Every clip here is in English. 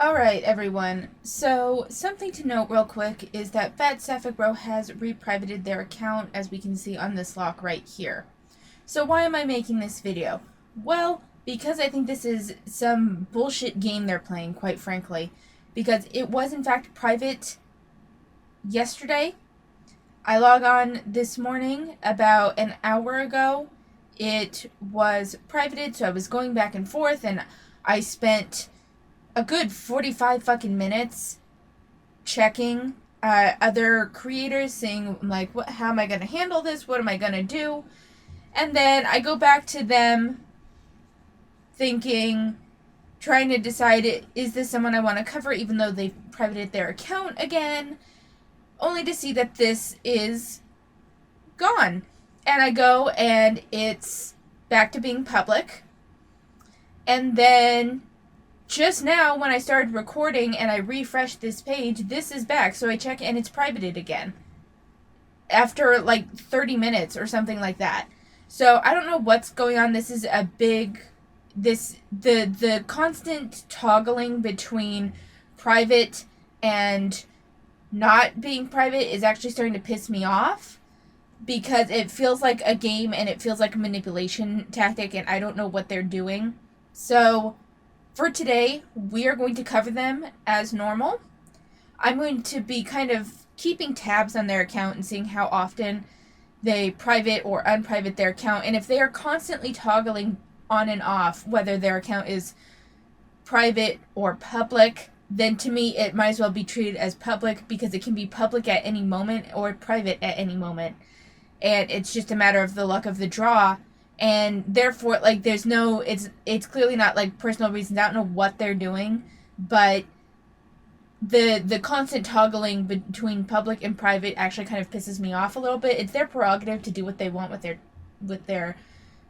Alright, everyone. So, something to note real quick is that FatSapphicBro has reprivated their account, as we can see on this lock right here. So why am I making this video? Well, because I think this is some bullshit game they're playing, quite frankly. Because it was in fact private yesterday. I log on this morning about an hour ago. It was privated, so I was going back and forth, and I spent a good 45 fucking minutes checking other creators, saying like, how am I going to handle this? What am I going to do? And then I go back to them thinking, trying to decide, is this someone I want to cover, even though they've privated their account again, only to see that this is gone. And I go and it's back to being public. And then just now, when I started recording and I refreshed this page, this is back. So I check and it's privated again. After like 30 minutes or something like that. So I don't know what's going on. This is a big... The constant toggling between private and not being private is actually starting to piss me off. Because it feels like a game and it feels like a manipulation tactic and I don't know what they're doing. So for today, we are going to cover them as normal. I'm going to be kind of keeping tabs on their account and seeing how often they private or unprivate their account. And if they are constantly toggling on and off whether their account is private or public, then to me it might as well be treated as public, because it can be public at any moment or private at any moment. And it's just a matter of the luck of the draw. And therefore, like, there's no, it's clearly not, like, personal reasons. I don't know what they're doing, but the constant toggling between public and private actually kind of pisses me off a little bit. It's their prerogative to do what they want with their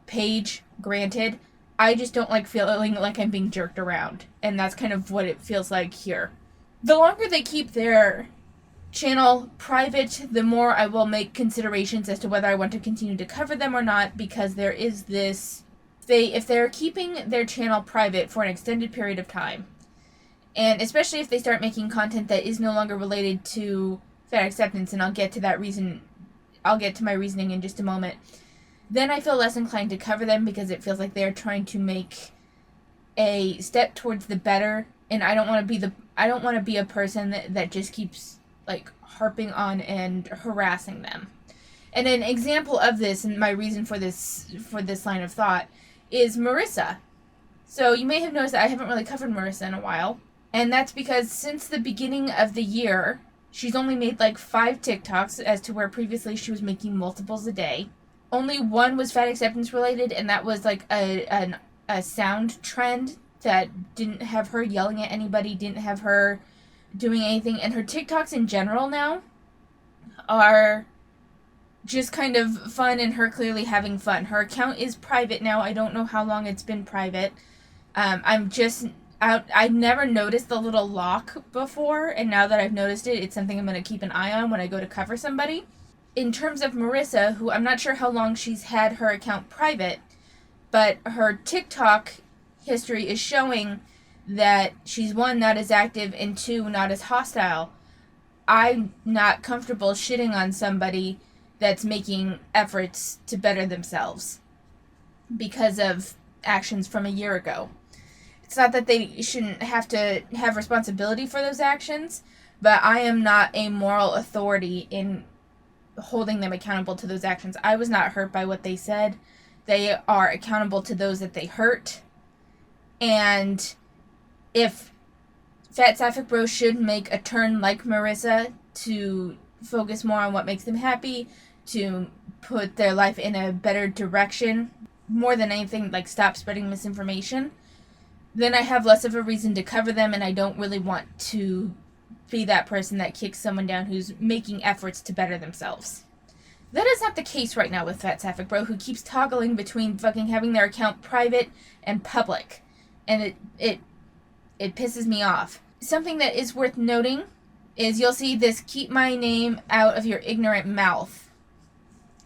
page, granted. I just don't like feeling like I'm being jerked around, and that's kind of what it feels like here. The longer they keep their channel private, the more I will make considerations as to whether I want to continue to cover them or not, because there is this, if they're keeping their channel private for an extended period of time, and especially if they start making content that is no longer related to fat acceptance, and I'll get to my reasoning in just a moment, then I feel less inclined to cover them, because it feels like they're trying to make a step towards the better, and I don't want to be a person that just keeps like harping on and harassing them. And an example of this, and my reason for this line of thought, is Marissa. So you may have noticed that I haven't really covered Marissa in a while, and that's because since the beginning of the year, she's only made like 5 TikToks, as to where previously she was making multiples a day. Only one was fat acceptance related, and that was like a sound trend that didn't have her yelling at anybody, didn't have her doing anything. And her TikToks in general now are just kind of fun, and her clearly having fun. Her account is private now. I don't know how long it's been private. I've never noticed the little lock before, and now that I've noticed it, it's something I'm going to keep an eye on when I go to cover somebody. In terms of Marissa, who I'm not sure how long she's had her account private, but her TikTok history is showing that she's, 1, not as active, and 2, not as hostile. I'm not comfortable shitting on somebody that's making efforts to better themselves because of actions from a year ago. It's not that they shouldn't have to have responsibility for those actions, but I am not a moral authority in holding them accountable to those actions. I was not hurt by what they said. They are accountable to those that they hurt. And if FatSapphicBro should make a turn like Marissa to focus more on what makes them happy, to put their life in a better direction, more than anything, like stop spreading misinformation, then I have less of a reason to cover them, and I don't really want to be that person that kicks someone down who's making efforts to better themselves. That is not the case right now with FatSapphicBro, who keeps toggling between fucking having their account private and public. And it pisses me off. Something that is worth noting is you'll see this "keep my name out of your ignorant mouth."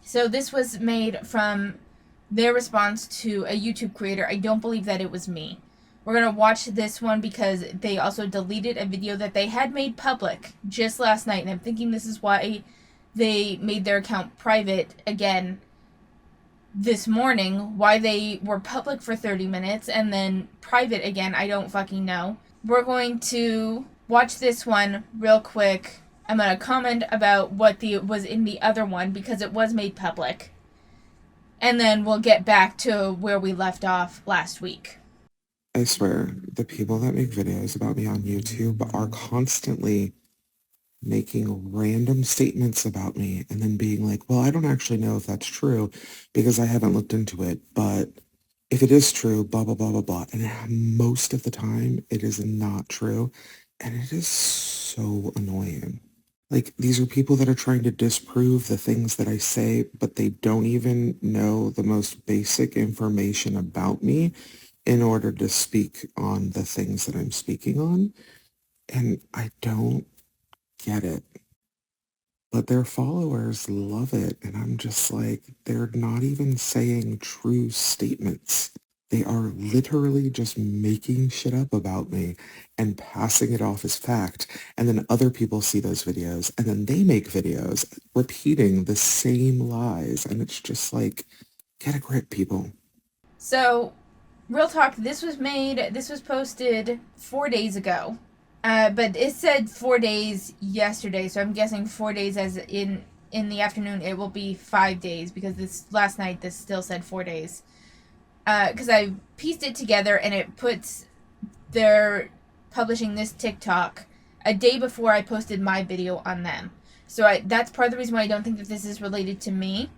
So this was made from their response to a YouTube creator. I don't believe that it was me. We're going to watch this one because they also deleted a video that they had made public just last night. And I'm thinking this is why they made their account private again this morning. Why they were public for 30 minutes and then private again, I don't fucking know. We're going to watch this one real quick. I'm going to comment about what was in the other one because it was made public. And then we'll get back to where we left off last week. I swear, the people that make videos about me on YouTube are constantly making random statements about me and then being like, well, I don't actually know if that's true because I haven't looked into it, but if it is true, blah, blah, blah, blah, blah. And most of the time, it is not true. And it is so annoying. Like, these are people that are trying to disprove the things that I say, but they don't even know the most basic information about me in order to speak on the things that I'm speaking on. And I don't get it. But their followers love it. And I'm just like, they're not even saying true statements. They are literally just making shit up about me and passing it off as fact. And then other people see those videos and then they make videos repeating the same lies. And it's just like, get a grip, people. So, real talk, this was posted 4 days ago. But it said 4 days yesterday, so I'm guessing 4 days as in the afternoon. It will be 5 days because last night this still said 4 days. Because I pieced it together and it puts they're publishing this TikTok a day before I posted my video on them. So that's part of the reason why I don't think that this is related to me.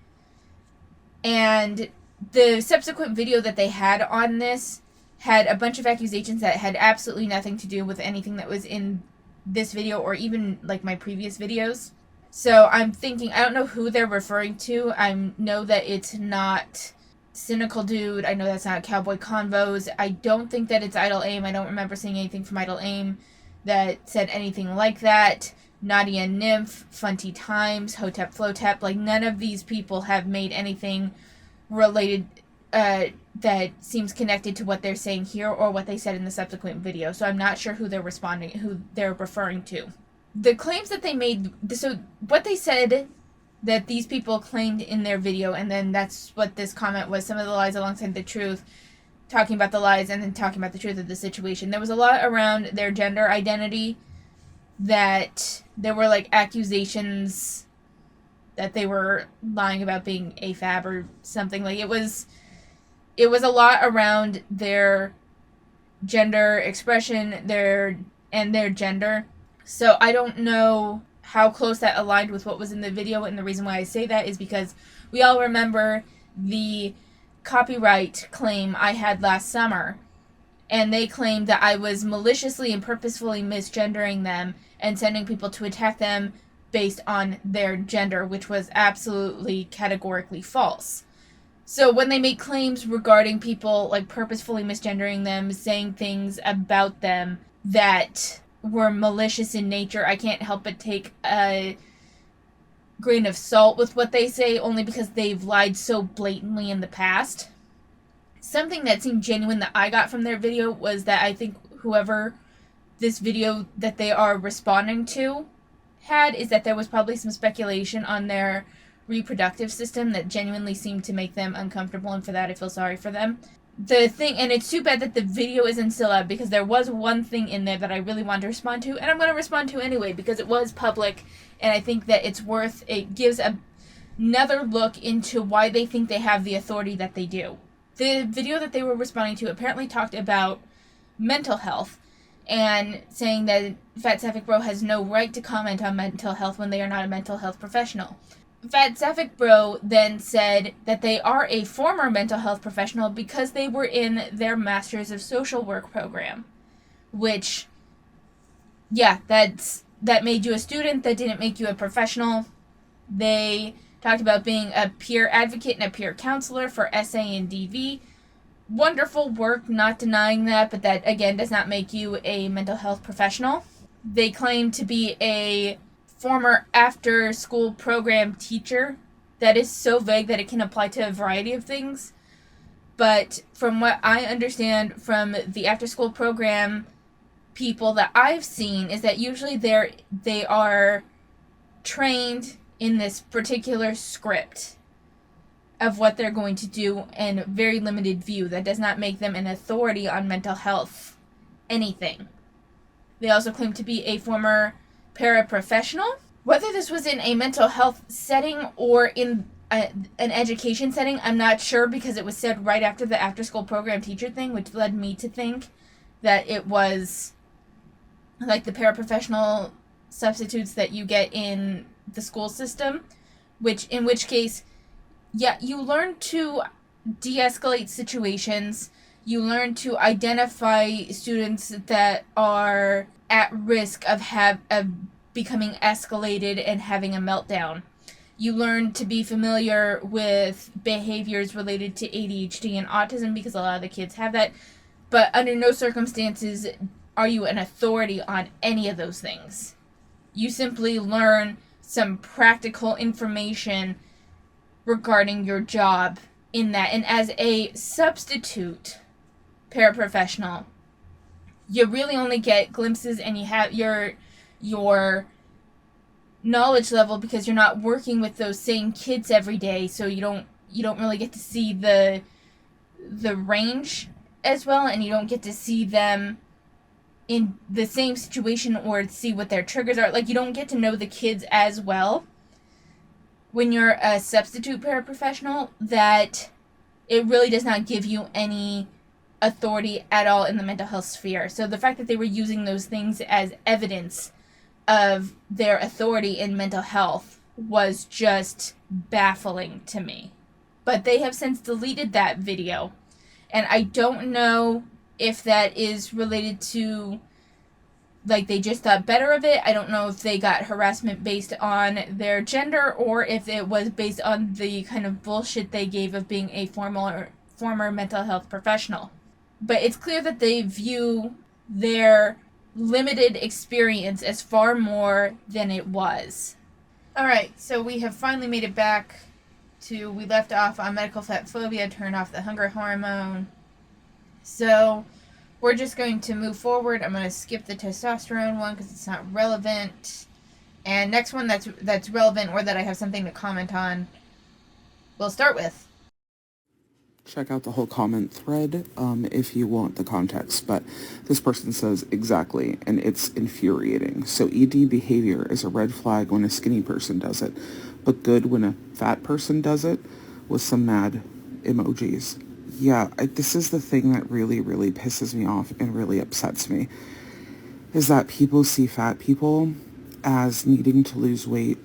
And the subsequent video that they had on this had a bunch of accusations that had absolutely nothing to do with anything that was in this video or even like my previous videos. So I'm thinking, I don't know who they're referring to. I know that it's not Cynical Dude. I know that's not Cowboy Convos. I don't think that it's Idle Aim. I don't remember seeing anything from Idle Aim that said anything like that. Nadia Nymph, Funty Times, Hotep Flotep. Like, none of these people have made anything related that seems connected to what they're saying here or what they said in the subsequent video. So I'm not sure who they're referring to. The claims that they made, so what they said that these people claimed in their video, and then that's what this comment was, some of the lies alongside the truth, talking about the lies and then talking about the truth of the situation. There was a lot around their gender identity, that there were like accusations that they were lying about being AFAB or something. Like, it was a lot around their gender expression, their gender. So I don't know how close that aligned with what was in the video, and the reason why I say that is because we all remember the copyright claim I had last summer, and they claimed that I was maliciously and purposefully misgendering them and sending people to attack them based on their gender, which was absolutely categorically false. So when they make claims regarding people like purposefully misgendering them, saying things about them that were malicious in nature, I can't help but take a grain of salt with what they say, only because they've lied so blatantly in the past. Something that seemed genuine that I got from their video was that I think whoever this video that they are responding to had, is that there was probably some speculation on their reproductive system that genuinely seemed to make them uncomfortable, and for that I feel sorry for them. The thing, and it's too bad that the video isn't still up, because there was one thing in there that I really wanted to respond to, and I'm going to respond to anyway because it was public, and I think that it gives another look into why they think they have the authority that they do. The video that they were responding to apparently talked about mental health, and saying that FatSapphicBro has no right to comment on mental health when they are not a mental health professional. FatSapphicBro then said that they are a former mental health professional because they were in their Masters of Social Work program. Which, yeah, that made you a student, that didn't make you a professional. They talked about being a peer advocate and a peer counselor for SA and DV. Wonderful work, not denying that, but that, again, does not make you a mental health professional. They claim to be a former after-school program teacher. That is so vague that it can apply to a variety of things. But from what I understand from the after-school program people that I've seen is that usually they are trained in this particular script of what they're going to do and very limited view. That does not make them an authority on mental health anything. They also claim to be a former paraprofessional. Whether this was in a mental health setting or in an education setting, I'm not sure, because it was said right after the after-school program teacher thing, which led me to think that it was like the paraprofessional substitutes that you get in the school system, in which case, yeah, you learn to de-escalate situations. You learn to identify students that are at risk of becoming escalated and having a meltdown. You learn to be familiar with behaviors related to ADHD and autism, because a lot of the kids have that. But under no circumstances are you an authority on any of those things. You simply learn some practical information regarding your job in that. And as a substitute paraprofessional, you really only get glimpses, and you have your knowledge level, because you're not working with those same kids every day, so you don't really get to see the range as well, and you don't get to see them in the same situation or see what their triggers are. Like, you don't get to know the kids as well when you're a substitute paraprofessional, that it really does not give you any authority at all in the mental health sphere. So the fact that they were using those things as evidence of their authority in mental health was just baffling to me. But they have since deleted that video, and I don't know if that is related to, like, they just thought better of it. I don't know if they got harassment based on their gender, or if it was based on the kind of bullshit they gave of being a former mental health professional. But it's clear that they view their limited experience as far more than it was. Alright, so we have finally made it back to, we left off on medical fat phobia, turn off the hunger hormone. So we're just going to move forward. I'm going to skip the testosterone one because it's not relevant. And next one that's relevant, or that I have something to comment on, we'll start with. Check out the whole comment thread if you want the context, but this person says exactly, and it's infuriating. So ED behavior is a red flag when a skinny person does it, but good when a fat person does it, with some mad emojis. Yeah, this is the thing that really, really pisses me off and really upsets me, is that people see fat people as needing to lose weight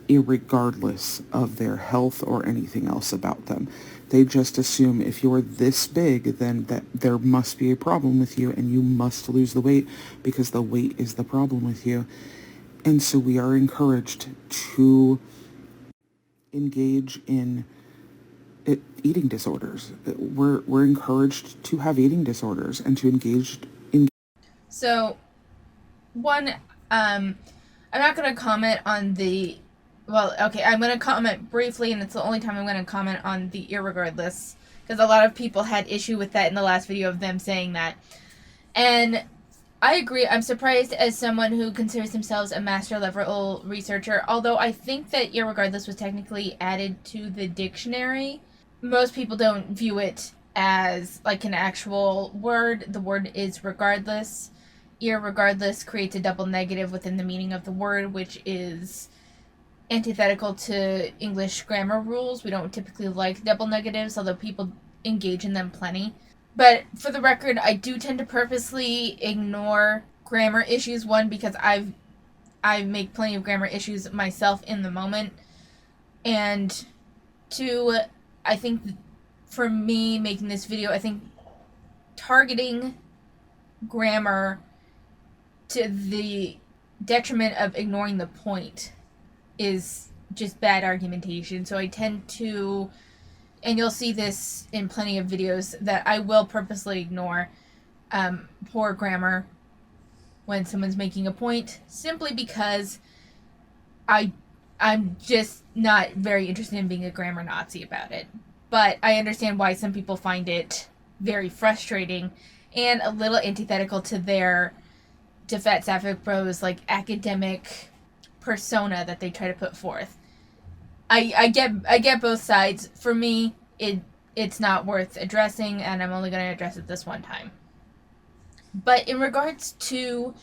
irregardless of their health or anything else about them. They just assume if you're this big, then that there must be a problem with you and you must lose the weight because the weight is the problem with you. And so we are encouraged to engage in eating disorders. We're encouraged to have eating disorders and to engage in... So, one, I'm not going to comment on the... Well, okay, I'm going to comment briefly, and it's the only time I'm going to comment on the irregardless, because a lot of people had issue with that in the last video of them saying that. And I agree. I'm surprised, as someone who considers themselves a master level researcher, although I think that irregardless was technically added to the dictionary. Most people don't view it as like an actual word. The word is regardless. Irregardless creates a double negative within the meaning of the word, which is antithetical to English grammar rules. We don't typically like double negatives, although people engage in them plenty. But for the record, I do tend to purposely ignore grammar issues. One, because I make plenty of grammar issues myself in the moment. And two, I think for me making this video, I think targeting grammar to the detriment of ignoring the point is just bad argumentation. So I tend to, and you'll see this in plenty of videos, that I will purposely ignore poor grammar when someone's making a point, simply because I'm just not very interested in being a grammar Nazi about it. but I understand why some people find it very frustrating and a little antithetical to FatSapphicBro's like academic persona that they try to put forth. I get both sides. For me, it's not worth addressing, and I'm only going to address it this one time. But in regards to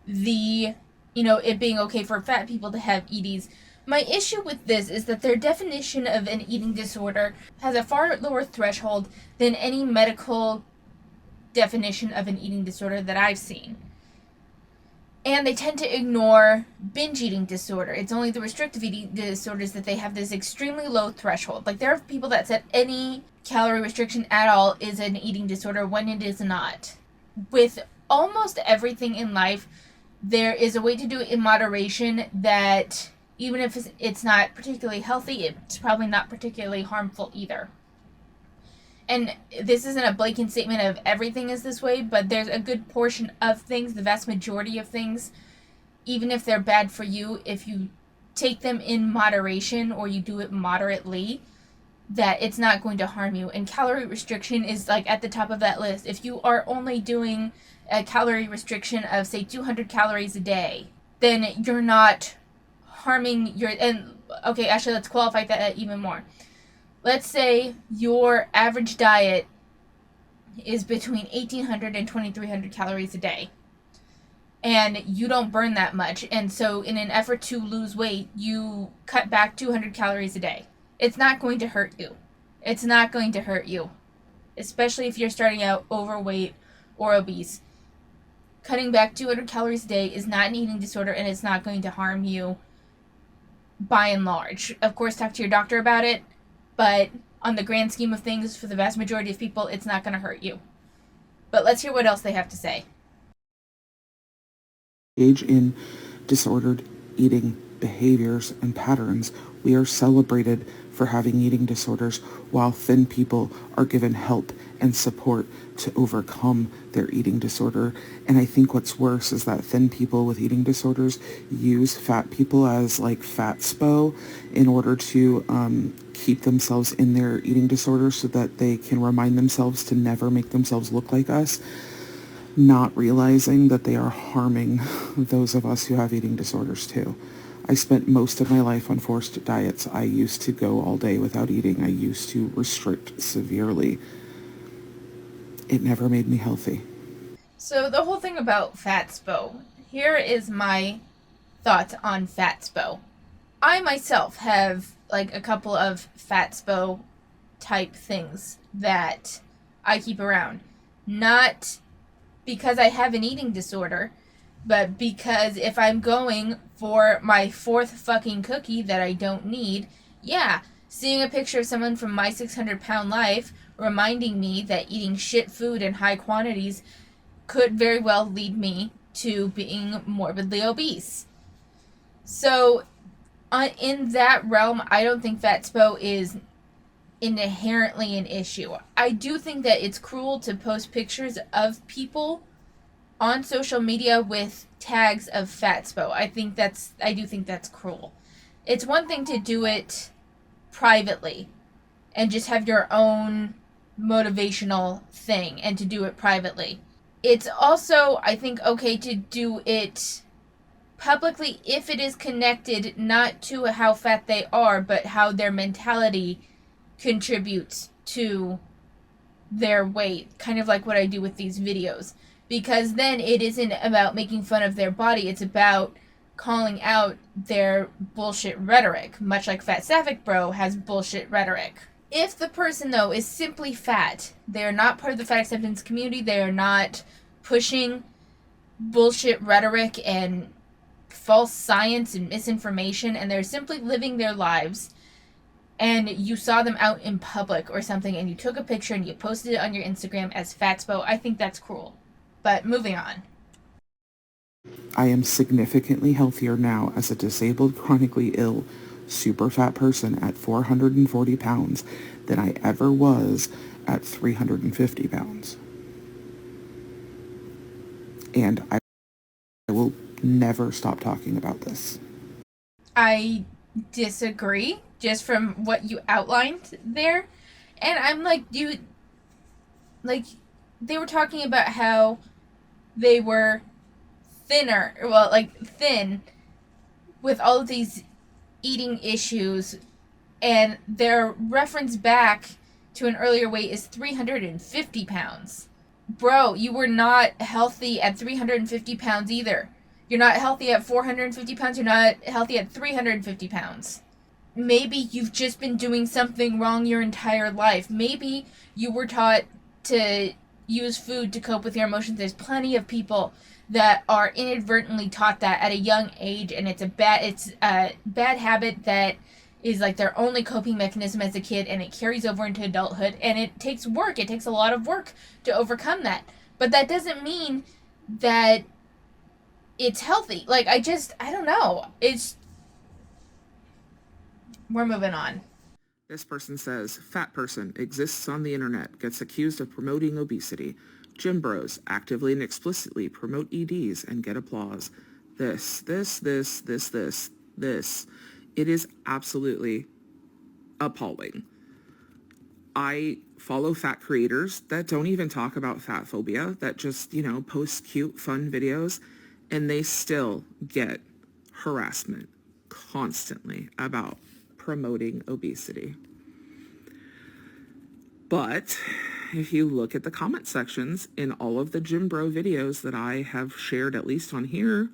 the, it being okay for fat people to have EDs, my issue with this is that their definition of an eating disorder has a far lower threshold than any medical definition of an eating disorder that I've seen. And they tend to ignore binge eating disorder. It's only the restrictive eating disorders that they have this extremely low threshold. Like, there are people that said any calorie restriction at all is an eating disorder when it is not. With almost everything in life, there is a way to do it in moderation that, even if it's not particularly healthy, it's probably not particularly harmful either. And this isn't a blatant statement of everything is this way, but there's a good portion of things, the vast majority of things, even if they're bad for you, if you take them in moderation or you do it moderately, that it's not going to harm you. And calorie restriction is like at the top of that list. If you are only doing a calorie restriction of, say, 200 calories a day, then you're not harming your, and okay, actually, let's qualify that even more. Let's say your average diet is between 1,800 and 2,300 calories a day, and you don't burn that much, and so in an effort to lose weight, you cut back 200 calories a day. It's not going to hurt you. It's not going to hurt you, especially if you're starting out overweight or obese. Cutting back 200 calories a day is not an eating disorder, and it's not going to harm you by and large. Of course, talk to your doctor about it, but on the grand scheme of things, for the vast majority of people, it's not going to hurt you. But let's hear what else they have to say. Engage in disordered eating behaviors and patterns. We are celebrated for having eating disorders, while thin people are given help and support to overcome their eating disorder. And I think what's worse is that thin people with eating disorders use fat people as like fatspo in order to keep themselves in their eating disorder so that they can remind themselves to never make themselves look like us, not realizing that they are harming those of us who have eating disorders too. I spent most of my life on forced diets. I used to go all day without eating. I used to restrict severely. It never made me healthy. So the whole thing about fatspo, here is my thoughts on fatspo. I myself have like a couple of fatspo type things that I keep around. Not because I have an eating disorder, but because if I'm going for my fourth fucking cookie that I don't need, yeah, seeing a picture of someone from my 600-pound life reminding me that eating shit food in high quantities could very well lead me to being morbidly obese. So, in that realm, I don't think fatspo is inherently an issue. I do think that it's cruel to post pictures of people on social media with tags of fatspo. I do think that's cruel. It's one thing to do it privately and just have your own motivational thing and to do it privately. It's also, I think, okay to do it publicly if it is connected not to how fat they are, but how their mentality contributes to their weight, kind of like what I do with these videos. Because then it isn't about making fun of their body, it's about calling out their bullshit rhetoric, much like FatSapphicBro has bullshit rhetoric. If the person, though, is simply fat, they are not part of the fat acceptance community, they are not pushing bullshit rhetoric and false science and misinformation, and they're simply living their lives, and you saw them out in public or something, and you took a picture and you posted it on your Instagram as fatspo, I think that's cruel. But moving on. I am significantly healthier now as a disabled, chronically ill, super fat person at 440 pounds than I ever was at 350 pounds. And I will never stop talking about this. I disagree, just from what you outlined there. And I'm like, like, they were talking about how they were thinner, well, like, thin, with all of these eating issues, and their reference back to an earlier weight is 350 pounds. Bro, you were not healthy at 350 pounds either. You're not healthy at 450 pounds. You're not healthy at 350 pounds. Maybe you've just been doing something wrong your entire life. Maybe you were taught to use food to cope with your emotions. There's plenty of people that are inadvertently taught that at a young age, and it's a bad habit that is like their only coping mechanism as a kid, and it carries over into adulthood, and it takes work. It takes a lot of work to overcome that. But that doesn't mean that it's healthy. Like, I don't know. We're moving on. This person says, fat person exists on the internet, gets accused of promoting obesity. Gym bros actively and explicitly promote EDs and get applause. This. It is absolutely appalling. I follow fat creators that don't even talk about fat phobia, that just, post cute, fun videos, and they still get harassment constantly about promoting obesity. But if you look at the comment sections in all of the Gym Bro videos that I have shared, at least on here,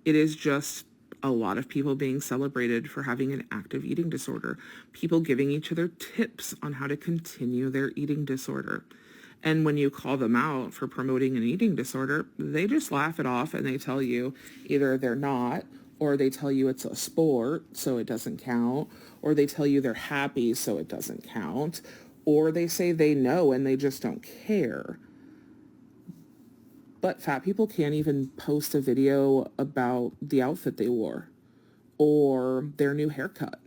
it is just a lot of people being celebrated for having an active eating disorder, people giving each other tips on how to continue their eating disorder. And when you call them out for promoting an eating disorder, they just laugh it off and they tell you either they're not, or they tell you it's a sport, so it doesn't count, or they tell you they're happy, so it doesn't count, or they say they know and they just don't care. But fat people can't even post a video about the outfit they wore, or their new haircut,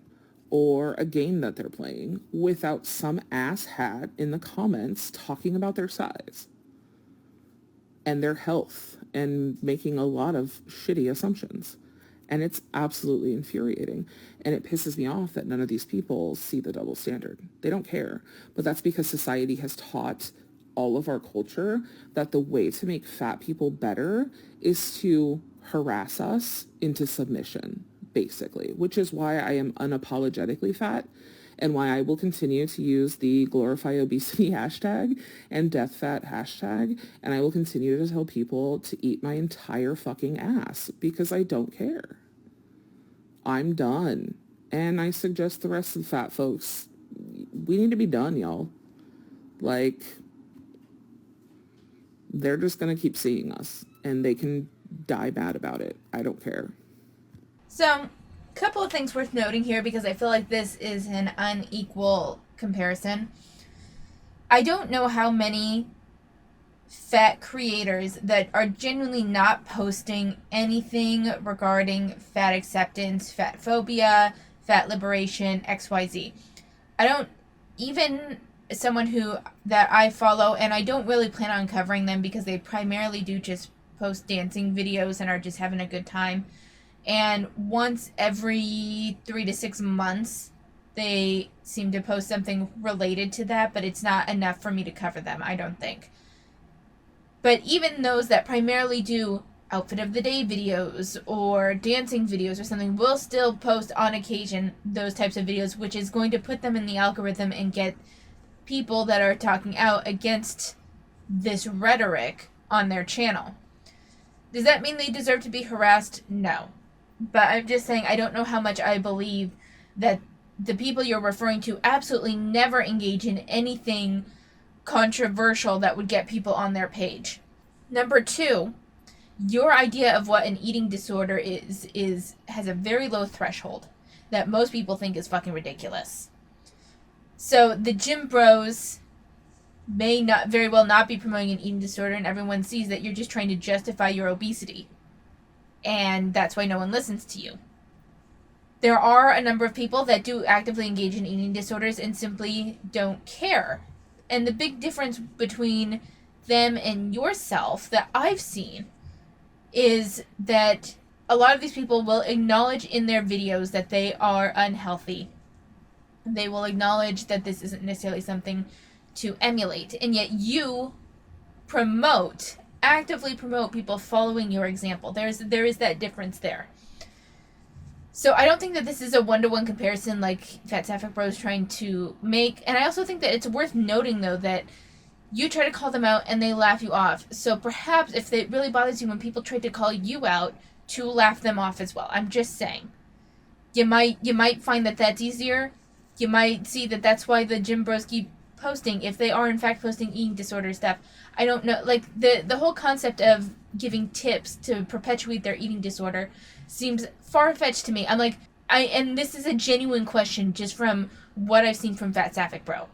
or a game that they're playing without some asshat in the comments talking about their size and their health and making a lot of shitty assumptions. And it's absolutely infuriating. And it pisses me off that none of these people see the double standard. They don't care. But that's because society has taught all of our culture that the way to make fat people better is to harass us into submission, basically, which is why I am unapologetically fat and why I will continue to use the glorify obesity hashtag and death fat hashtag, and I will continue to tell people to eat my entire fucking ass because I don't care. I'm done. And I suggest the rest of the fat folks, we need to be done, y'all. Like, they're just going to keep seeing us, and they can die bad about it. I don't care. So, couple of things worth noting here, because I feel like this is an unequal comparison. I don't know how many fat creators that are genuinely not posting anything regarding fat acceptance, fat phobia, fat liberation, XYZ. I don't, even someone that I follow, and I don't really plan on covering them because they primarily do just post dancing videos and are just having a good time. And once every 3 to 6 months, they seem to post something related to that, but it's not enough for me to cover them, I don't think. But even those that primarily do outfit of the day videos or dancing videos or something will still post on occasion those types of videos, which is going to put them in the algorithm and get people that are talking out against this rhetoric on their channel. Does that mean they deserve to be harassed? No. But I'm just saying, I don't know how much I believe that the people you're referring to absolutely never engage in anything controversial that would get people on their page. Number 2, your idea of what an eating disorder has a very low threshold that most people think is fucking ridiculous. So the gym bros may not very well not be promoting an eating disorder, and everyone sees that you're just trying to justify your obesity. And that's why no one listens to you. There are a number of people that do actively engage in eating disorders and simply don't care. And the big difference between them and yourself that I've seen is that a lot of these people will acknowledge in their videos that they are unhealthy. They will acknowledge that this isn't necessarily something to emulate. And yet you actively promote people following your example. There is that difference there. So I don't think that this is a one-to-one comparison like FatSapphicBro is trying to make. And I also think that it's worth noting, though, that you try to call them out and they laugh you off. So perhaps if it really bothers you when people try to call you out, to laugh them off as well. I'm just saying. You might find that that's easier. You might see that that's why the gym bros keep posting, if they are in fact posting eating disorder stuff. I don't know. Like, the whole concept of giving tips to perpetuate their eating disorder seems far-fetched to me. I'm like, and this is a genuine question just from what I've seen from FatSapphicBro.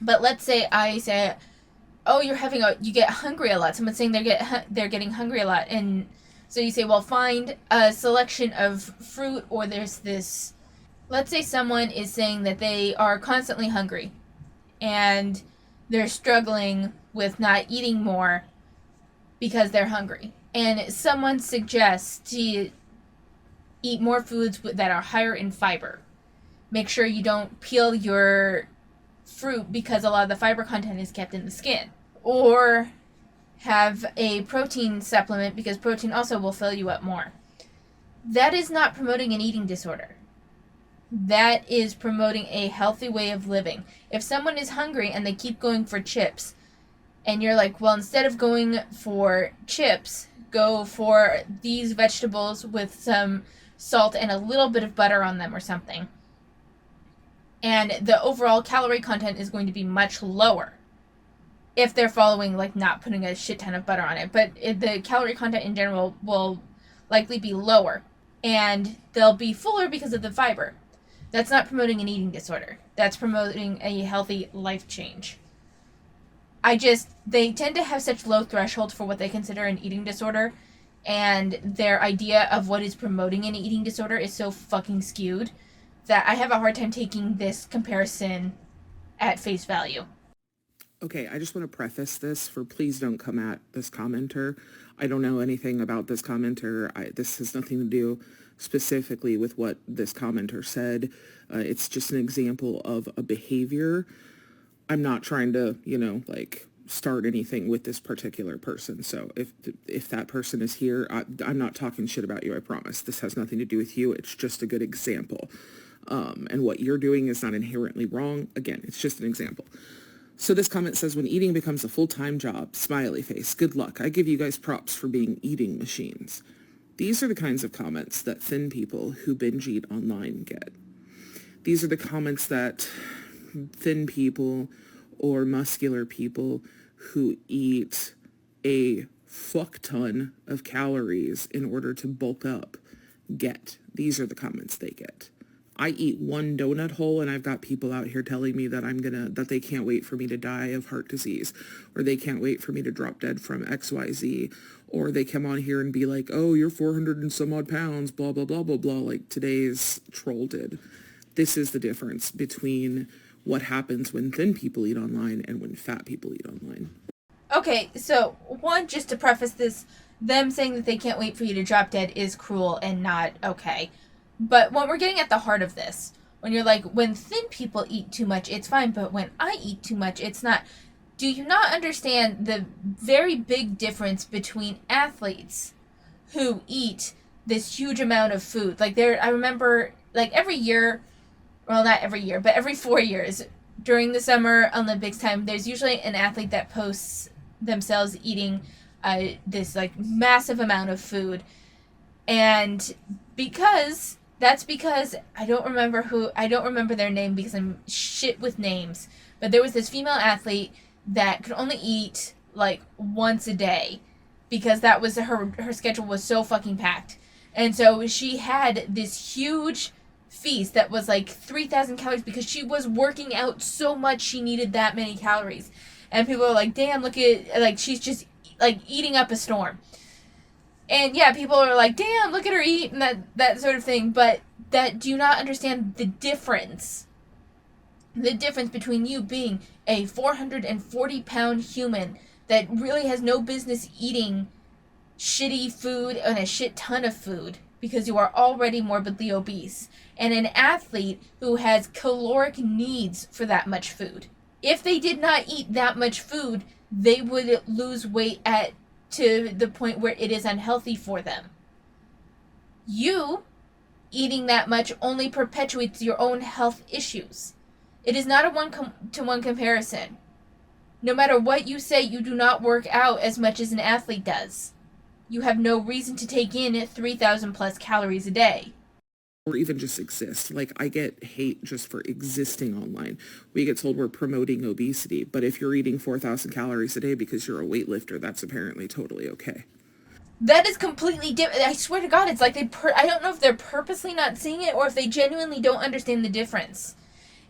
But let's say I say, oh, you get hungry a lot. Someone's saying they're getting hungry a lot. And so you say, well, find a selection of fruit, or there's this, let's say someone is saying that they are constantly hungry and they're struggling with not eating more because they're hungry. And someone suggests to eat more foods that are higher in fiber. Make sure you don't peel your fruit because a lot of the fiber content is kept in the skin. Or have a protein supplement because protein also will fill you up more. That is not promoting an eating disorder. That is promoting a healthy way of living. If someone is hungry and they keep going for chips, and you're like, well, instead of going for chips, go for these vegetables with some salt and a little bit of butter on them or something, and the overall calorie content is going to be much lower if they're following, like, not putting a shit ton of butter on it. But the calorie content in general will likely be lower, and they'll be fuller because of the fiber. That's not promoting an eating disorder. That's promoting a healthy life change. They tend to have such low thresholds for what they consider an eating disorder, and their idea of what is promoting an eating disorder is so fucking skewed that I have a hard time taking this comparison at face value. Okay, I just want to preface this for please don't come at this commenter. I don't know anything about this commenter. This has nothing to do specifically with what this commenter said. It's just an example of a behavior. I'm not trying to, start anything with this particular person. So if that person is here, I'm not talking shit about you, I promise. This has nothing to do with you. It's just a good example. And what you're doing is not inherently wrong. Again, it's just an example. So this comment says, when eating becomes a full-time job, smiley face, good luck. I give you guys props for being eating machines. These are the kinds of comments that thin people who binge eat online get. These are the comments that thin people or muscular people who eat a fuck ton of calories in order to bulk up get. These are the comments they get. I eat one donut hole and I've got people out here telling me that they can't wait for me to die of heart disease, or they can't wait for me to drop dead from XYZ, or they come on here and be like, oh, you're 400 and some odd pounds, blah, blah, blah, blah, blah, like today's troll did. This is the difference between what happens when thin people eat online and when fat people eat online. Okay, so one, just to preface this, them saying that they can't wait for you to drop dead is cruel and not okay. But when we're getting at the heart of this, when you're like, when thin people eat too much, it's fine, but when I eat too much, it's not. Do you not understand the very big difference between athletes who eat this huge amount of food? Like, I remember, like, every year, well, not every year, but every 4 years, during the Summer Olympics time, there's usually an athlete that posts themselves eating this, like, massive amount of food. And because I don't remember their name because I'm shit with names, but there was this female athlete that could only eat like once a day because that was her schedule was so fucking packed. And so she had this huge feast that was like 3,000 calories because she was working out so much she needed that many calories. And people are like, damn, look at, like, she's just like eating up a storm. And yeah, people are like, damn, look at her eat, and that sort of thing. But that do you not understand the difference? The difference between you being a 440-pound human that really has no business eating shitty food and a shit ton of food because you are already morbidly obese, and an athlete who has caloric needs for that much food. If they did not eat that much food, they would lose weight to the point where it is unhealthy for them. You eating that much only perpetuates your own health issues. It is not a one-to-one comparison. No matter what you say, you do not work out as much as an athlete does. You have no reason to take in 3,000 plus calories a day. Or even just exist. Like, I get hate just for existing online. We get told we're promoting obesity, but if you're eating 4,000 calories a day because you're a weightlifter, that's apparently totally okay. That is completely different. I swear to God, it's like I don't know if they're purposely not seeing it or if they genuinely don't understand the difference.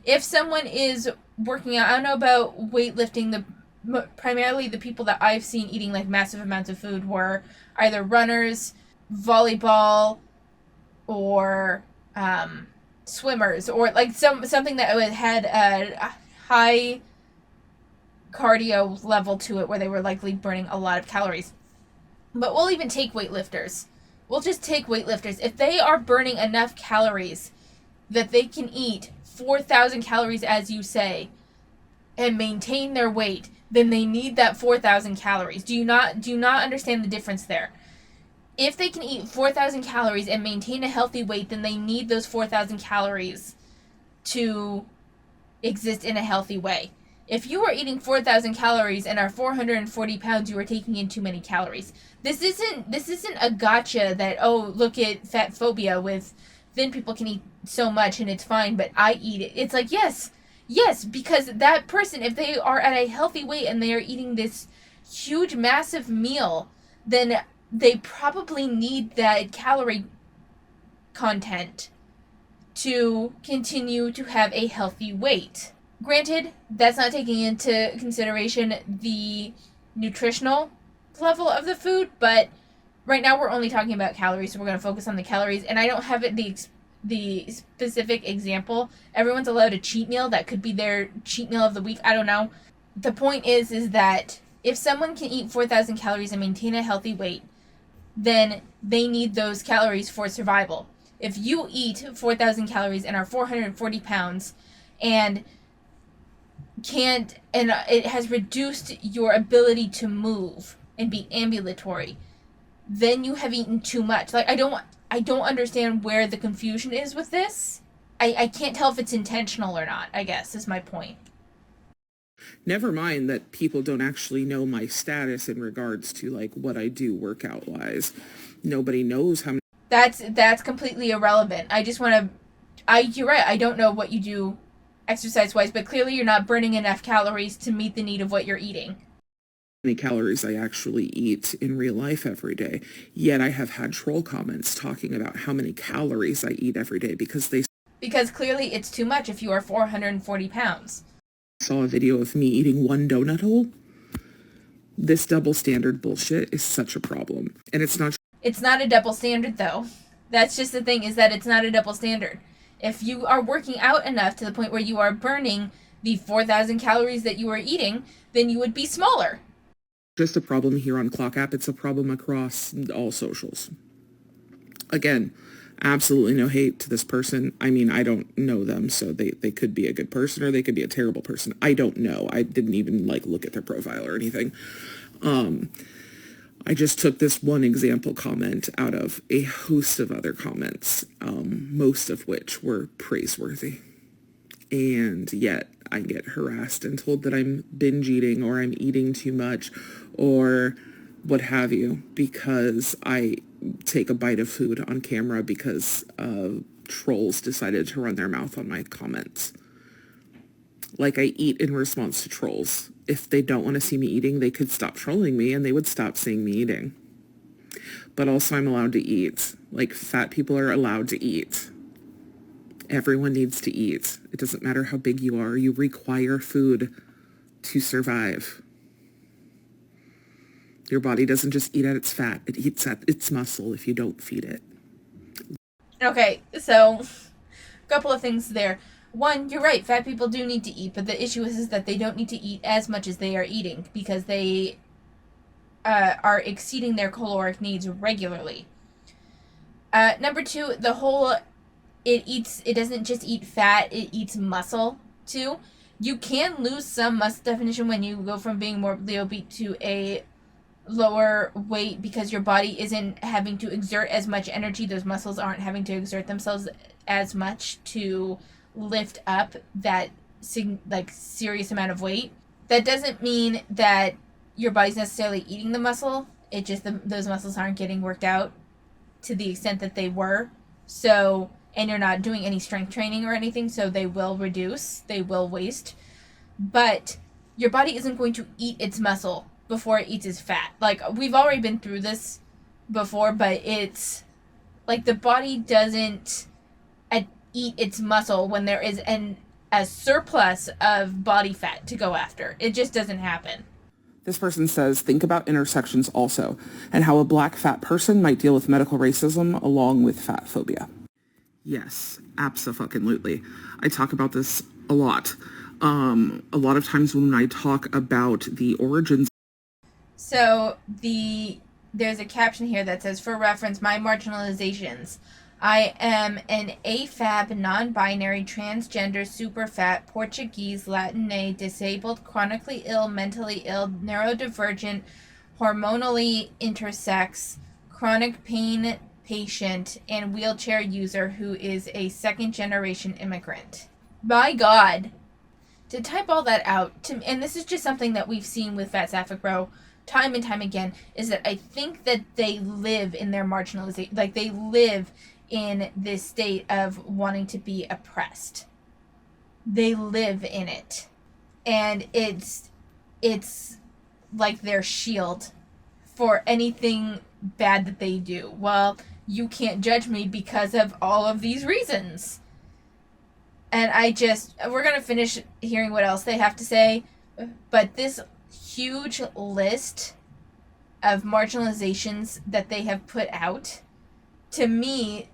If someone is working out, I don't know about weightlifting, primarily the people that I've seen eating like massive amounts of food were either runners, volleyball, or swimmers, or like something that had a high cardio level to it where they were likely burning a lot of calories. But we'll even take weightlifters. We'll just take weightlifters. If they are burning enough calories that they can eat 4,000 calories, as you say, and maintain their weight, then they need that 4,000 calories. Do you not understand the difference there? If they can eat 4,000 calories and maintain a healthy weight, then they need those 4,000 calories to exist in a healthy way. If you are eating 4,000 calories and are 440 pounds, you are taking in too many calories. This isn't a gotcha that, oh, look at fat phobia with thin people can eat so much and it's fine, but I eat it. It's like, yes, because that person, if they are at a healthy weight and they are eating this huge, massive meal, then they probably need that calorie content to continue to have a healthy weight. Granted, that's not taking into consideration the nutritional level of the food, but right now we're only talking about calories, so we're going to focus on the calories, and I don't have the specific example. Everyone's allowed a cheat meal. That could be their cheat meal of the week. I don't know. The point is that if someone can eat 4,000 calories and maintain a healthy weight, then they need those calories for survival. If you eat 4,000 calories and are 440 pounds and it has reduced your ability to move and be ambulatory, then you have eaten too much. Like, I don't understand where the confusion is with this. I can't tell if it's intentional or not, I guess, is my point. Never mind that people don't actually know my status in regards to like what I do workout wise. Nobody knows how many. That's completely irrelevant. You're right, I don't know what you do exercise wise, but clearly you're not burning enough calories to meet the need of what you're eating. Many calories I actually eat in real life every day. Yet I have had troll comments talking about how many calories I eat every day because clearly it's too much if you are 440 pounds. Saw a video of me eating one donut hole. This double standard bullshit is such a problem. And it's not a double standard though. That's just the thing, is that it's not a double standard. If you are working out enough to the point where you are burning the 4,000 calories that you are eating, then you would be smaller. Just a problem here on Clock App. It's a problem across all socials. Again, absolutely no hate to this person. I mean, I don't know them, so they could be a good person or they could be a terrible person. I don't know. I didn't even look at their profile or anything. I just took this one example comment out of a host of other comments, most of which were praiseworthy. And yet I get harassed and told that I'm binge eating or I'm eating too much or what have you because I take a bite of food on camera because trolls decided to run their mouth on my comments. Like, I eat in response to trolls. If they don't want to see me eating, they could stop trolling me and they would stop seeing me eating. But also I'm allowed to eat. Like, fat people are allowed to eat. Everyone needs to eat. It doesn't matter how big you are. You require food to survive. Your body doesn't just eat at its fat. It eats at its muscle if you don't feed it. Okay, so a couple of things there. One, you're right, fat people do need to eat, but the issue is that they don't need to eat as much as they are eating because they are exceeding their caloric needs regularly. Number two, it doesn't just eat fat, it eats muscle too. You can lose some muscle definition when you go from being morbidly obese to a lower weight because your body isn't having to exert as much energy. Those muscles aren't having to exert themselves as much to lift up that serious amount of weight. That doesn't mean that your body's necessarily eating the muscle. It just those muscles aren't getting worked out to the extent that they were. So, and you're not doing any strength training or anything, so they will reduce, they will waste. But your body isn't going to eat its muscle before it eats its fat. Like, we've already been through this before, but it's like the body doesn't eat its muscle when there is a surplus of body fat to go after. It just doesn't happen. This person says, think about intersections also, and how a black fat person might deal with medical racism along with fat phobia. Yes, abso-fucking-lutely. I talk about this a lot. A lot of times when I talk about the origins. So there's a caption here that says, for reference, my marginalizations. I am an AFAB, non-binary, transgender, super fat, Portuguese, Latinx, disabled, chronically ill, mentally ill, neurodivergent, hormonally intersex, chronic pain patient, and wheelchair user who is a second-generation immigrant. My God. To type all that out, and this is just something that we've seen with FatSapphicBro time and time again, is that I think that they live in their marginalization. Like, they live in this state of wanting to be oppressed. They live in it. And it's like their shield for anything bad that they do. Well, you can't judge me because of all of these reasons. And we're going to finish hearing what else they have to say. But this huge list of marginalizations that they have put out, to me,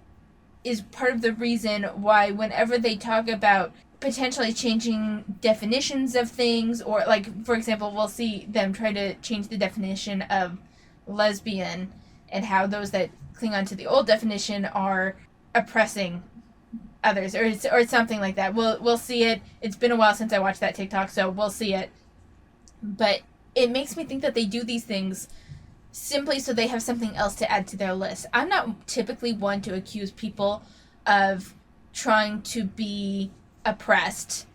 is part of the reason why whenever they talk about potentially changing definitions of things, or like, for example, we'll see them try to change the definition of lesbian and how those that cling on to the old definition are oppressing others, or something like that. We'll see it. It's been a while since I watched that TikTok, so we'll see it. But it makes me think that they do these things simply so they have something else to add to their list. I'm not typically one to accuse people of trying to be oppressed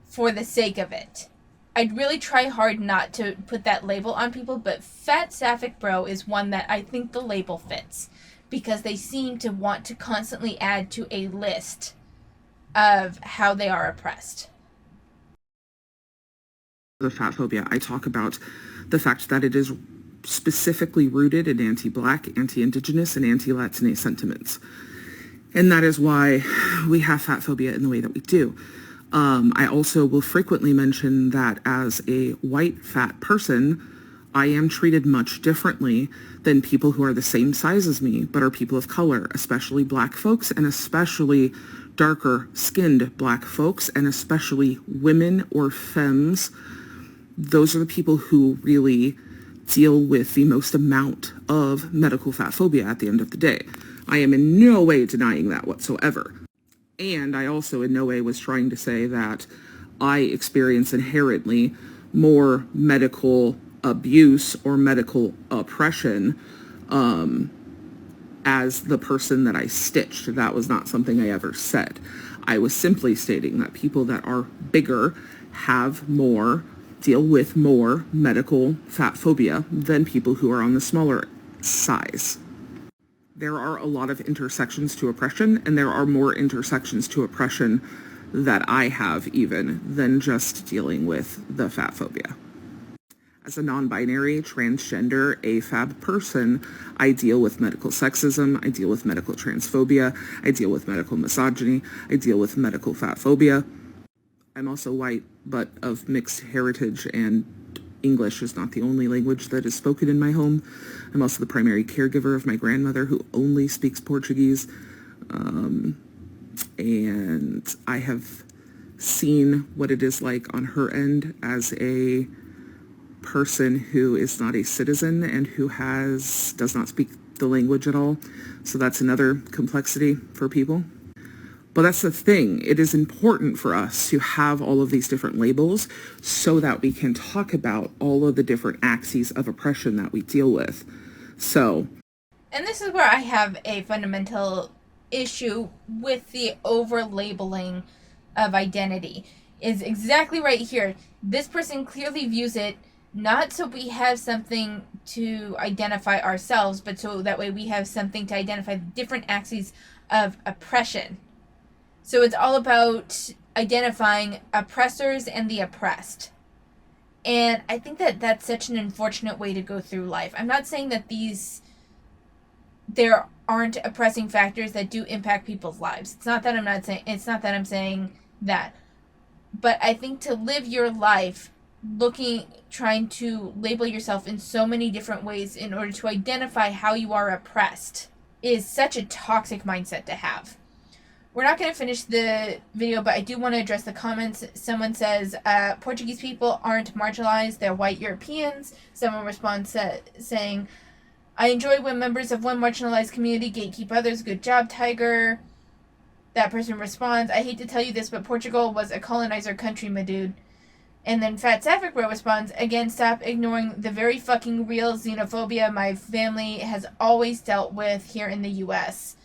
for the sake of it. I'd really try hard not to put that label on people, but FatSapphicBro is one that I think the label fits, because they seem to want to constantly add to a list of how they are oppressed. The fat phobia, I talk about the fact that it is specifically rooted in anti-Black, anti-Indigenous, and anti-Latinx sentiments. And that is why we have fat phobia in the way that we do. I also will frequently mention that as a white fat person, I am treated much differently than people who are the same size as me, but are people of color, especially Black folks, and especially darker skinned Black folks, and especially women or femmes. Those are the people who really deal with the most amount of medical fat phobia at the end of the day. I am in no way denying that whatsoever. And I also in no way was trying to say that I experience inherently more medical abuse or medical oppression as the person that I stitched. That was not something I ever said. I was simply stating that people that are bigger have more, deal with more medical fat phobia than people who are on the smaller size. There are a lot of intersections to oppression, and there are more intersections to oppression that I have even than just dealing with the fat phobia. As a non-binary, transgender, AFAB person, I deal with medical sexism, I deal with medical transphobia, I deal with medical misogyny, I deal with medical fat phobia. I'm also white, but of mixed heritage, and English is not the only language that is spoken in my home. I'm also the primary caregiver of my grandmother, who only speaks Portuguese. And I have seen what it is like on her end as a person who is not a citizen and who does not speak the language at all. So that's another complexity for people. But that's the thing. It is important for us to have all of these different labels so that we can talk about all of the different axes of oppression that we deal with. So, and this is where I have a fundamental issue with the over-labeling of identity. Is exactly right here. This person clearly views it not so we have something to identify ourselves, but so that way we have something to identify the different axes of oppression. So it's all about identifying oppressors and the oppressed. And I think that that's such an unfortunate way to go through life. I'm not saying that there aren't oppressing factors that do impact people's lives. It's not that I'm saying that. But I think to live your life trying to label yourself in so many different ways in order to identify how you are oppressed is such a toxic mindset to have. We're not going to finish the video, but I do want to address the comments. Someone says, Portuguese people aren't marginalized, they're white Europeans. Someone responds saying, I enjoy when members of one marginalized community gatekeep others. Good job, Tiger. That person responds, I hate to tell you this, but Portugal was a colonizer country, my dude. And then FatSapphicBro responds, again, stop ignoring the very fucking real xenophobia my family has always dealt with here in the U.S.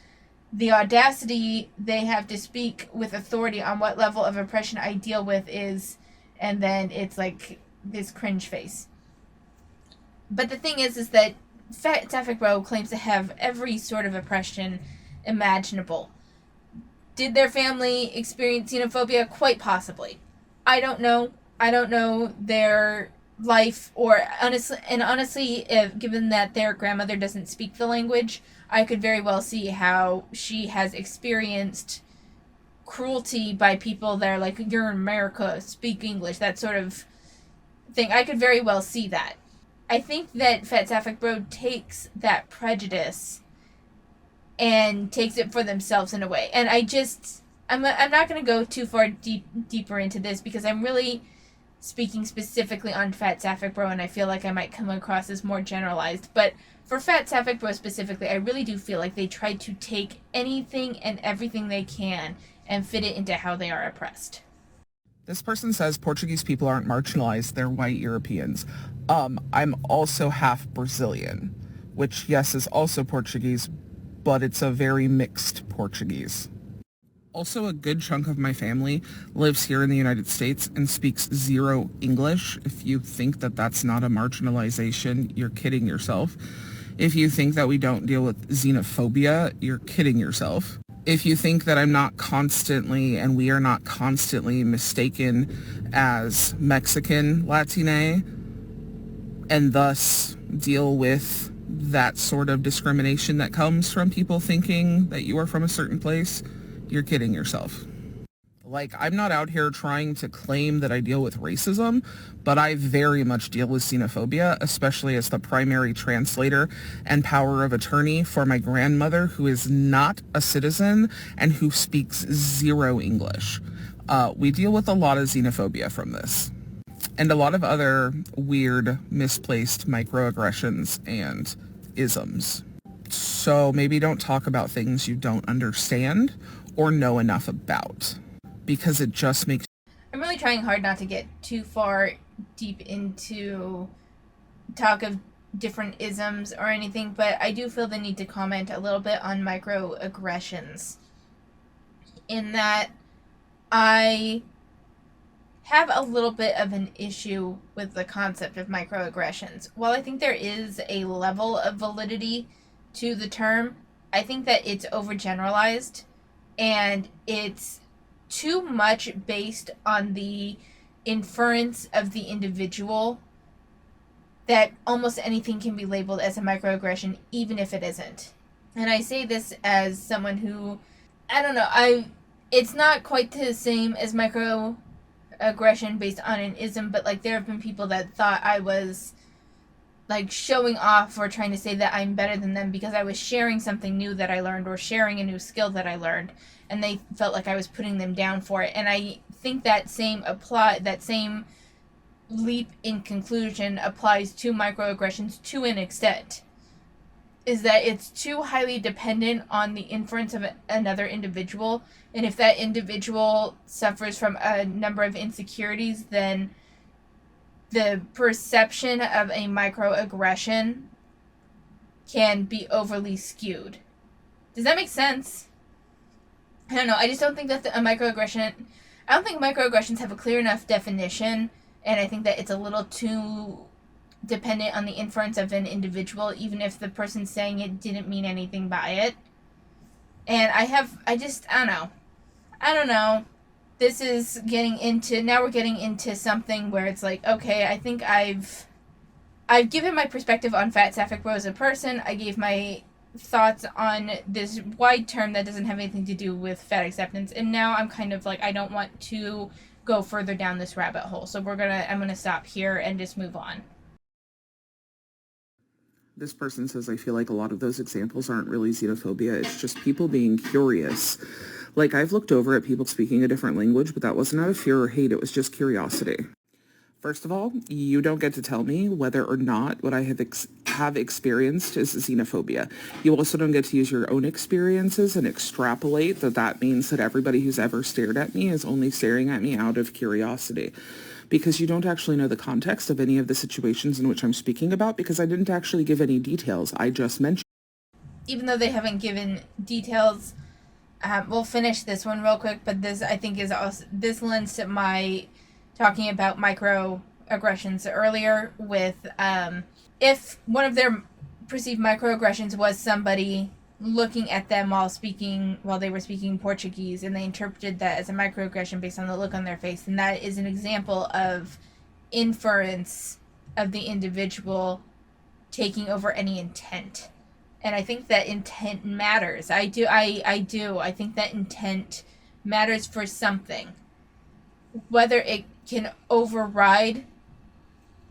The audacity they have to speak with authority on what level of oppression I deal with is, and then it's like this cringe face. But the thing is that FatSapphicBro claims to have every sort of oppression imaginable. Did their family experience xenophobia? Quite possibly. I don't know. I don't know their life, or honestly, given that their grandmother doesn't speak the language, I could very well see how she has experienced cruelty by people that are like, you're in America, speak English, that sort of thing. I could very well see that. I think that FatSapphicBro takes that prejudice and takes it for themselves in a way. And I'm not going to go too far deeper into this because I'm really speaking specifically on FatSapphicBro, and I feel like I might come across as more generalized. But for FatSapphicBro specifically, I really do feel like they try to take anything and everything they can and fit it into how they are oppressed. this person says Portuguese people aren't marginalized, they're white Europeans. I'm also half Brazilian, which, yes, is also Portuguese, but it's a very mixed Portuguese. Also, a good chunk of my family lives here in the United States and speaks zero English. If you think that that's not a marginalization, you're kidding yourself. If you think that we don't deal with xenophobia, you're kidding yourself. If you think that I'm not constantly, and we are not constantly mistaken as Mexican Latine, and thus deal with that sort of discrimination that comes from people thinking that you are from a certain place, you're kidding yourself. Like, I'm not out here trying to claim that I deal with racism, but I very much deal with xenophobia, especially as the primary translator and power of attorney for my grandmother, who is not a citizen and who speaks zero English. We deal with a lot of xenophobia from this, and a lot of other weird, misplaced microaggressions and isms. So maybe don't talk about things you don't understand or know enough about, because it just makes... I'm really trying hard not to get too far deep into talk of different isms or anything, but I do feel the need to comment a little bit on microaggressions, in that I have a little bit of an issue with the concept of microaggressions. While I think there is a level of validity to the term, I think that it's overgeneralized, and it's too much based on the inference of the individual that almost anything can be labeled as a microaggression, even if it isn't. And I say this as someone who, I don't know, it's not quite the same as microaggression based on an ism, but like there have been people that thought I was like showing off or trying to say that I'm better than them because I was sharing something new that I learned or sharing a new skill that I learned, and they felt like I was putting them down for it. And I think that same leap in conclusion applies to microaggressions to an extent. is that it's too highly dependent on the inference of another individual. And if that individual suffers from a number of insecurities, then the perception of a microaggression can be overly skewed. Does that make sense? I don't know. I just don't think that I don't think microaggressions have a clear enough definition, and I think that it's a little too dependent on the inference of an individual, even if the person saying it didn't mean anything by it. And I don't know. This is now we're getting into something where it's like, okay, I think I've given my perspective on FatSapphicBro as a person. I gave my thoughts on this wide term that doesn't have anything to do with fat acceptance, and now I'm kind of like, I don't want to go further down this rabbit hole, so I'm gonna stop here and just move on. This person says, I feel like a lot of those examples aren't really xenophobia. It's just people being curious. Like, I've looked over at people speaking a different language, but that wasn't out of fear or hate. It was just curiosity. First of all, you don't get to tell me whether or not what I have experienced is xenophobia. You also don't get to use your own experiences and extrapolate that means that everybody who's ever stared at me is only staring at me out of curiosity. Because you don't actually know the context of any of the situations in which I'm speaking about, because I didn't actually give any details. I just mentioned. Even though they haven't given details, we'll finish this one real quick, but this, I think, is also, this lends to my talking about microaggressions earlier with, if one of their perceived microaggressions was somebody looking at them while they were speaking Portuguese, and they interpreted that as a microaggression based on the look on their face, and that is an example of inference of the individual taking over any intent. And I think that intent matters. I do. I think that intent matters for something. Whether it can override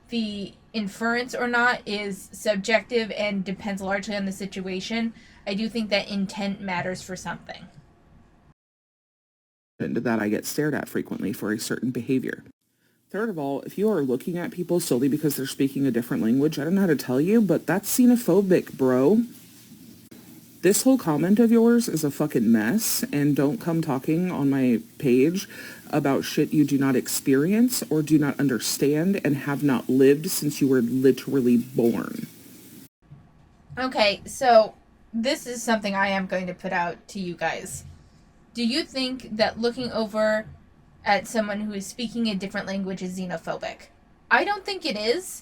the inference or not is subjective and depends largely on the situation. I do think that intent matters for something. That I get stared at frequently for a certain behavior. Third of all, if you are looking at people solely because they're speaking a different language, I don't know how to tell you, but that's xenophobic, bro. This whole comment of yours is a fucking mess, and don't come talking on my page about shit you do not experience or do not understand and have not lived since you were literally born. Okay, so this is something I am going to put out to you guys. Do you think that looking over at someone who is speaking a different language is xenophobic? I don't think it is.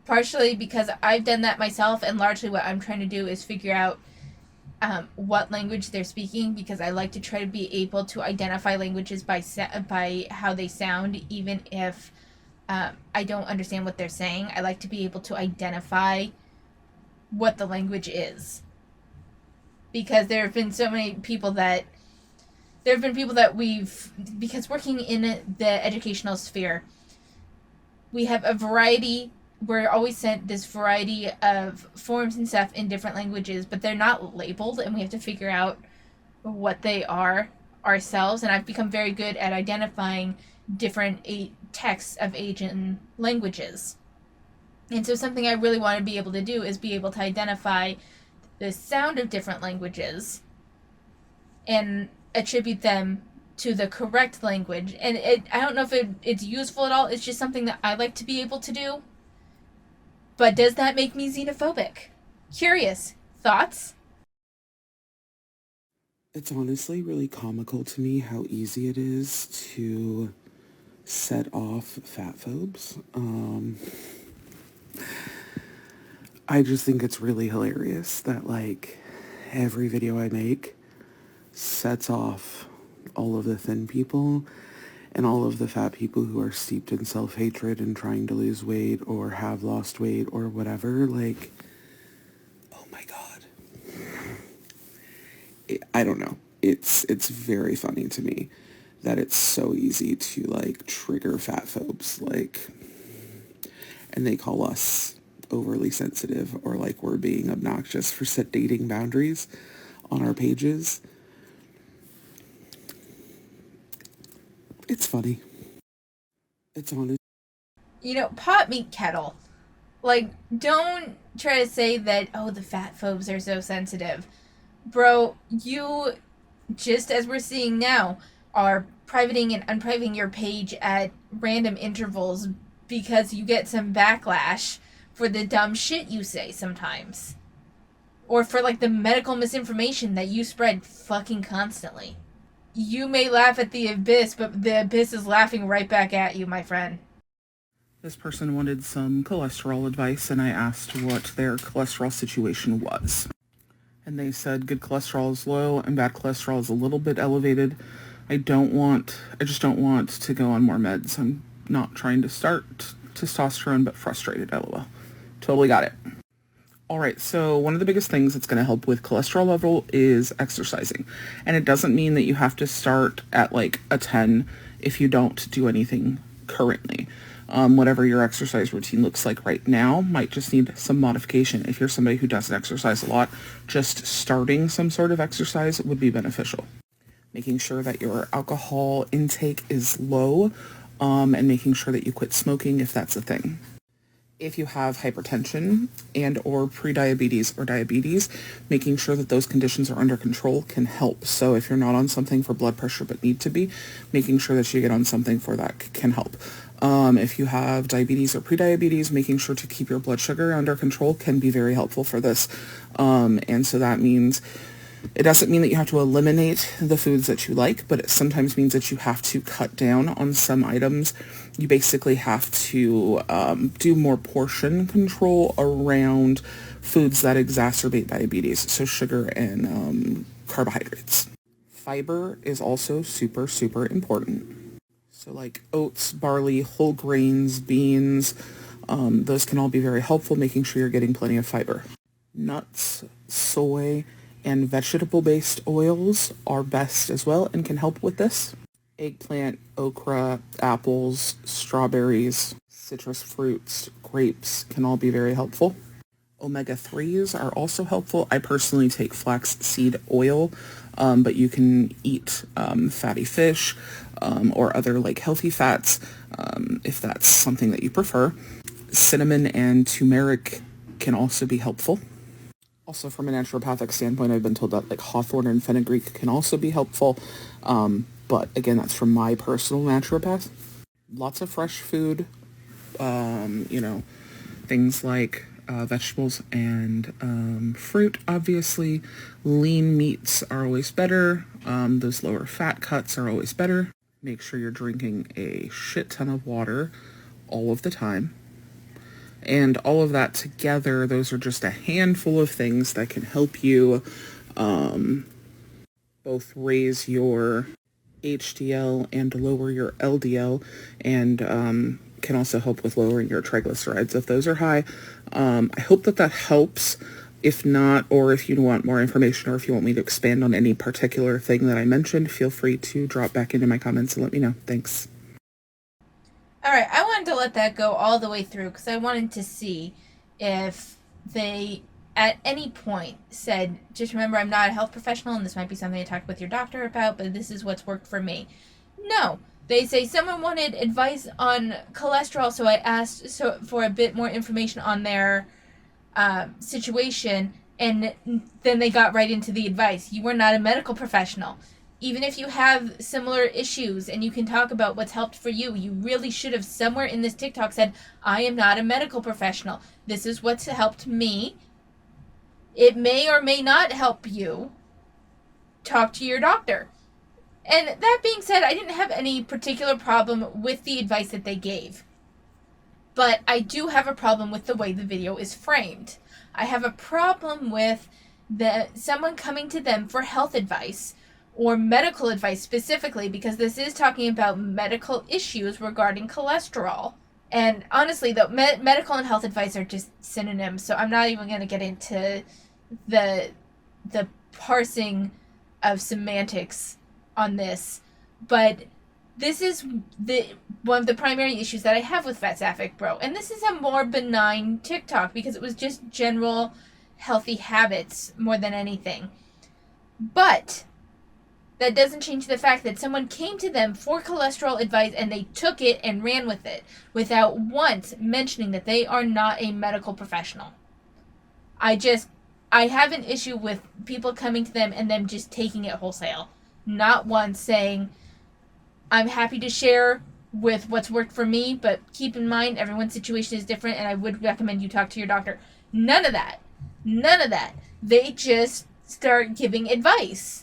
Partially because I've done that myself, and largely what I'm trying to do is figure out what language they're speaking, because I like to try to be able to identify languages by how they sound, even if I don't understand what they're saying. I like to be able to identify what the language is, because there have been so many people that because working in the educational sphere, we have a variety. We're always sent this variety of forms and stuff in different languages, but they're not labeled, and we have to figure out what they are ourselves. And I've become very good at identifying different texts of Asian languages. And so something I really want to be able to do is be able to identify the sound of different languages and attribute them to the correct language. And I don't know if it's useful at all. It's just something that I like to be able to do. But does that make me xenophobic? Curious. Thoughts? It's honestly really comical to me how easy it is to set off fat phobes. I just think it's really hilarious that, like, every video I make sets off all of the thin people and all of the fat people who are steeped in self-hatred and trying to lose weight or have lost weight or whatever. Like, oh my God. I don't know. It's very funny to me that it's so easy to, like, trigger fat phobes, like, and they call us overly sensitive or like we're being obnoxious for dating boundaries on our pages. It's funny. It's honest. Pot meat kettle. Like, don't try to say that, oh, the fat phobes are so sensitive. Bro, you, just as we're seeing now, are privating and unprivating your page at random intervals because you get some backlash for the dumb shit you say sometimes. Or for, like, the medical misinformation that you spread fucking constantly. You may laugh at the abyss, but the abyss is laughing right back at you, my friend. This person wanted some cholesterol advice, and I asked what their cholesterol situation was. And they said good cholesterol is low and bad cholesterol is a little bit elevated. I just don't want to go on more meds. I'm not trying to start testosterone, but frustrated, lol. Totally got it. All right, so one of the biggest things that's going to help with cholesterol level is exercising. And it doesn't mean that you have to start at like a 10 if you don't do anything currently. Whatever your exercise routine looks like right now might just need some modification. If you're somebody who doesn't exercise a lot, just starting some sort of exercise would be beneficial. Making sure that your alcohol intake is low, and making sure that you quit smoking if that's a thing. If you have hypertension and or prediabetes or diabetes, making sure that those conditions are under control can help. So if you're not on something for blood pressure but need to be, making sure that you get on something for that can help. If you have diabetes or prediabetes, making sure to keep your blood sugar under control can be very helpful for this. And so that means it doesn't mean that you have to eliminate the foods that you like, but it sometimes means that you have to cut down on some items. You basically have to do more portion control around foods that exacerbate diabetes, so sugar and carbohydrates. Fiber is also super, super important. So like oats, barley, whole grains, beans, those can all be very helpful, making sure you're getting plenty of fiber. Nuts, soy, and vegetable-based oils are best as well and can help with this. Eggplant, okra, apples, strawberries, citrus fruits, grapes can all be very helpful. Omega-3s are also helpful. I personally take flaxseed oil, but you can eat fatty fish or other like healthy fats if that's something that you prefer. Cinnamon and turmeric can also be helpful. Also, from a naturopathic standpoint, I've been told that like hawthorn and fenugreek can also be helpful. But again, that's from my personal naturopath. Lots of fresh food, things like vegetables and fruit, obviously. Lean meats are always better. Those lower fat cuts are always better. Make sure you're drinking a shit ton of water all of the time. And all of that together, those are just a handful of things that can help you both raise your HDL and lower your LDL, and can also help with lowering your triglycerides if those are high. I hope that helps. If not, or if you want more information, or if you want me to expand on any particular thing that I mentioned, feel free to drop back into my comments and let me know. Thanks. Alright, I wanted to let that go all the way through because I wanted to see if they at any point said, just remember I'm not a health professional and this might be something to talk with your doctor about, but this is what's worked for me. No. They say someone wanted advice on cholesterol, so I asked for a bit more information on their situation, and then they got right into the advice. You are not a medical professional. Even if you have similar issues and you can talk about what's helped for you, you really should have somewhere in this TikTok said, I am not a medical professional. This is what's helped me. It may or may not help you. Talk to your doctor. And that being said, I didn't have any particular problem with the advice that they gave. But I do have a problem with the way the video is framed. I have a problem with someone coming to them for health advice or medical advice specifically, because this is talking about medical issues regarding cholesterol. And honestly, though, medical and health advice are just synonyms, so I'm not even going to get into the parsing of semantics on this. But this is one of the primary issues that I have with FatSapphicBro. And this is a more benign TikTok because it was just general healthy habits more than anything. But That doesn't change the fact that someone came to them for cholesterol advice and they took it and ran with it without once mentioning that they are not a medical professional. I have an issue with people coming to them and them just taking it wholesale. Not once saying, I'm happy to share with what's worked for me, but keep in mind everyone's situation is different and I would recommend you talk to your doctor. None of that. None of that. They just start giving advice.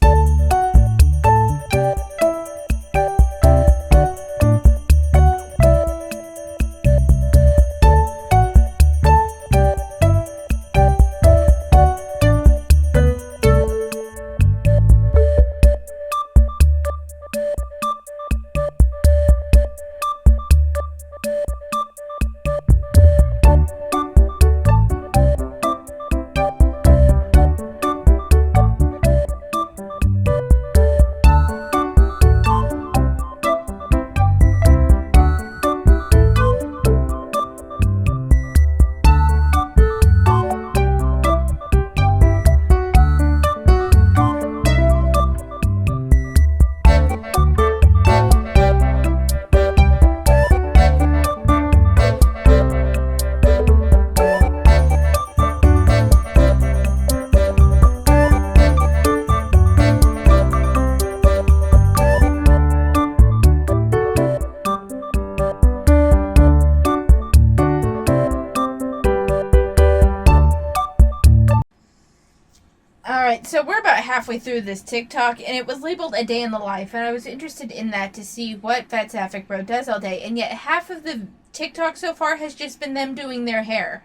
Alright, so we're about halfway through this TikTok, and it was labeled A Day in the Life, and I was interested in that to see what FatSapphicBro does all day, and yet half of the TikTok so far has just been them doing their hair.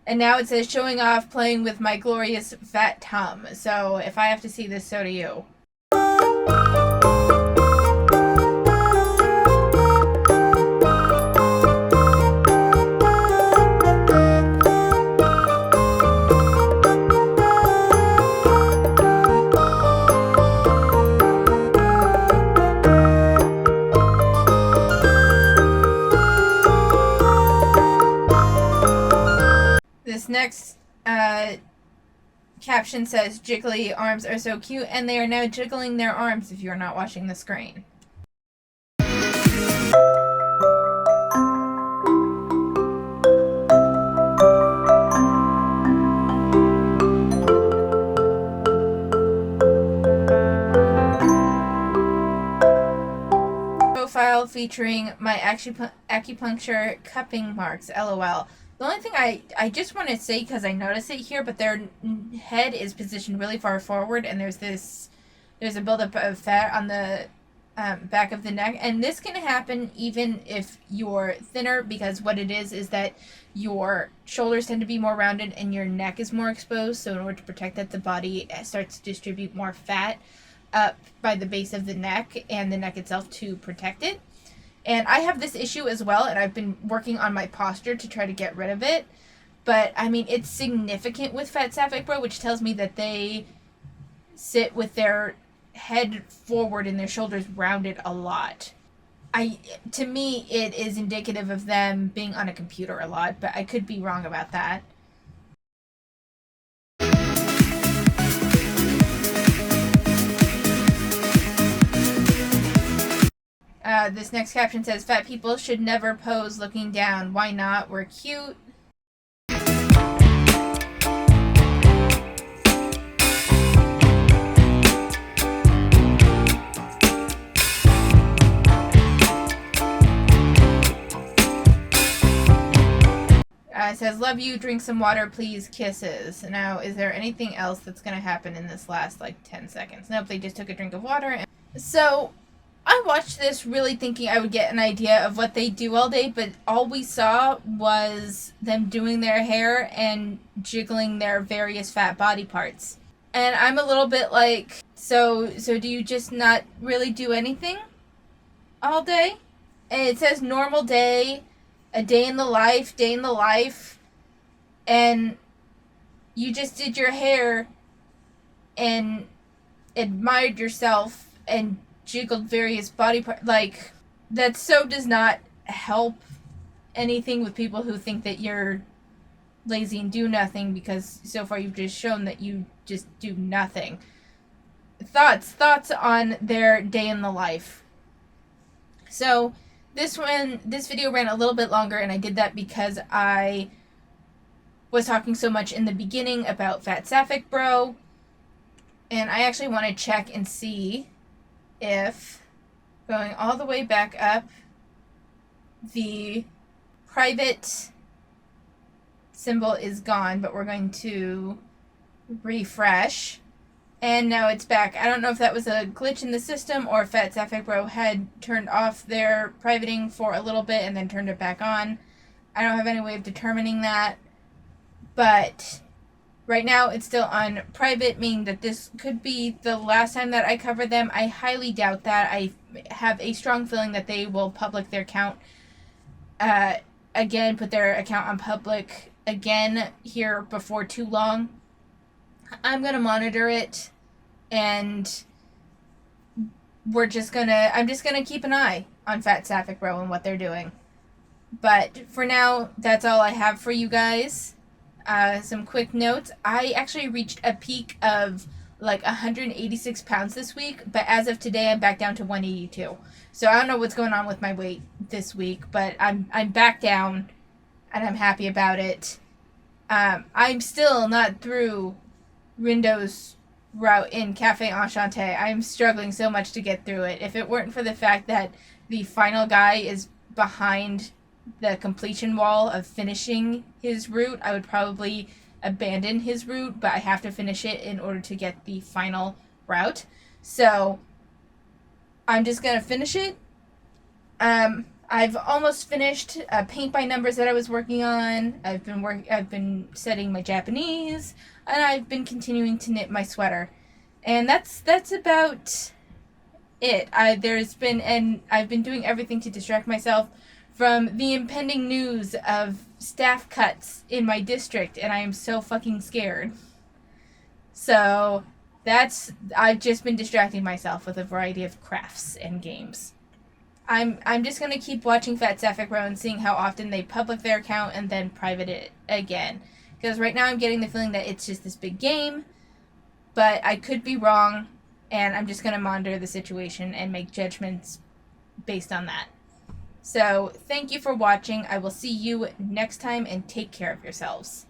And now it says, showing off playing with my glorious fat tum. So if I have to see this, so do you. This next caption says, jiggly arms are so cute, and they are now jiggling their arms if you're not watching the screen. Profile featuring my acupuncture cupping marks, lol. The only thing I just want to say, because I notice it here, but their head is positioned really far forward, and there's a buildup of fat on the back of the neck, and this can happen even if you're thinner, because what it is that your shoulders tend to be more rounded and your neck is more exposed, so in order to protect that, the body starts to distribute more fat up by the base of the neck and the neck itself to protect it. And I have this issue as well, and I've been working on my posture to try to get rid of it. But, I mean, it's significant with FatSapphicBro, which tells me that they sit with their head forward and their shoulders rounded a lot. To me, it is indicative of them being on a computer a lot, but I could be wrong about that. This next caption says, fat people should never pose looking down. Why not? We're cute. It says, love you, drink some water, please, kisses. Now, is there anything else that's going to happen in this last, 10 seconds? Nope, they just took a drink of water. So, I watched this really thinking I would get an idea of what they do all day, but all we saw was them doing their hair and jiggling their various fat body parts. And I'm a little bit like, so do you just not really do anything all day? And it says normal day, a day in the life, and you just did your hair and admired yourself and jiggled various body parts. That so does not help anything with people who think that you're lazy and do nothing, because so far you've just shown that you just do nothing. thoughts on their day in the life. So this video ran a little bit longer, and I did that because I was talking so much in the beginning about FatSapphicBro, and I actually want to check and see if, going all the way back up, the private symbol is gone, but we're going to refresh, and now it's back. I don't know if that was a glitch in the system or if FatSapphicBro had turned off their privating for a little bit and then turned it back on. I don't have any way of determining that, but right now it's still on private, meaning that this could be the last time that I cover them. I highly doubt that. I have a strong feeling that they will public their account again, put their account on public again here before too long. I'm going to monitor it, and I'm just going to keep an eye on FatSapphicBro and what they're doing. But for now, that's all I have for you guys. Some quick notes. I actually reached a peak of like 186 pounds this week, but as of today, I'm back down to 182. So I don't know what's going on with my weight this week, but I'm back down, and I'm happy about it. I'm still not through Rindo's route in Cafe Enchanté. I'm struggling so much to get through it. If it weren't for the fact that the final guy is behind the completion wall of finishing his route, I would probably abandon his route, but I have to finish it in order to get the final route. So I'm just gonna finish it. I've almost finished paint by numbers that I was working on. I've been studying my Japanese, and I've been continuing to knit my sweater, and that's about it. I've been doing everything to distract myself from the impending news of staff cuts in my district, and I am so fucking scared. So I've just been distracting myself with a variety of crafts and games. I'm just gonna keep watching FatSapphicBro and seeing how often they public their account and then private it again. Because right now I'm getting the feeling that it's just this big game, but I could be wrong, and I'm just gonna monitor the situation and make judgments based on that. So thank you for watching. I will see you next time, and take care of yourselves.